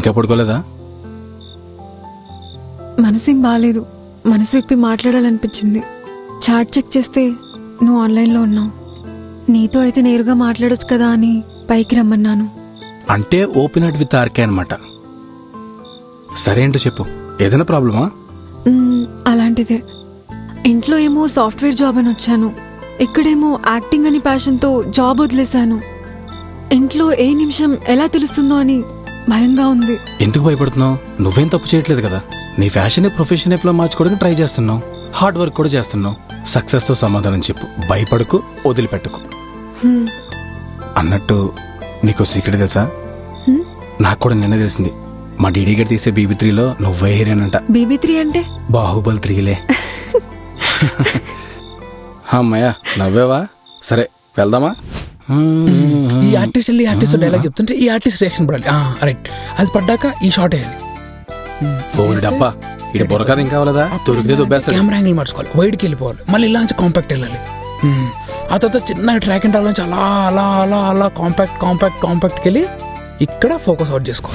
ఇంకా పడుకోలేదా? మనసేం బాగాలేదు. మనసు విప్పి మాట్లాడాలనిపించింది. చాట్ చెక్ చేస్తే నువ్వు ఆన్లైన్లో ఉన్నావు. నీతో అయితే నేరుగా మాట్లాడొచ్చు కదా అని పైకి రమ్మన్నాను. అంటే ఓపెన్ అట్ విత్ ఆర్కే అనమాట. సరే ఏంటో చెప్పు, ఏదైనా ప్రాబ్లమా? అలాంటిదే. ఇంట్లో ఏమో సాఫ్ట్వేర్ జాబ్ అని వచ్చాను, ఇక్కడేమో యాక్టింగ్ అని ప్యాషన్తో జాబ్ వదిలేశాను. ఇంట్లో ఏ నిమిషం ఎలా తెలుస్తుందో అని భయంగా ఉంది. ఎందుకు భయపడుతున్నావు? నువ్వేం తప్పు చేయట్లేదు కదా. నీ ఫ్యాషన్ ప్రొఫెషన్ ఎప్పుడు మార్చుకోవడానికి ట్రై చేస్తున్నావు, హార్డ్ వర్క్ కూడా చేస్తున్నావు. సక్సెస్ తో సమాధానం చెప్పు, భయపడకు, వదిలిపెట్టుకు. అన్నట్టు నీకు సీక్రెట్ తెలుసా? నాకు కూడా నిన్న తెలిసింది. మా డీడీ గారు తీసే BB3లో నువ్వే హీరోయినంట. BB3 అంటే బాహుబలి 3లే. అమ్మయ్యా నవ్వేవా? సరే వెళ్దామా? ఈ ఆర్టిస్ట్ డైలాగ్ చెప్తుంటే ఈ ఆర్టిస్ట్ రియాక్షన్ పడాలి. రైట్, అది పడ్డాక ఈ షార్ట్ వేయాలి. ఫోన్ డబ్బా ఇది బొరకాదు ఇంకా కావాలదా? దొరికితే దుబ్బేస్తా. కెమెరా యాంగిల్ మార్చుకోవాలి, వైడ్కి వెళ్ళిపోవాలి, మళ్ళీ ఇలా నుంచి కాంపాక్ట్ వెళ్ళాలి. ఆ తర్వాత చిన్న ట్రాక్ అండ్ నుంచి అలా అలా అలా అలా కాంపాక్ట్కి వెళ్ళి ఇక్కడ ఫోకస్ అవుట్ చేసుకోవాలి.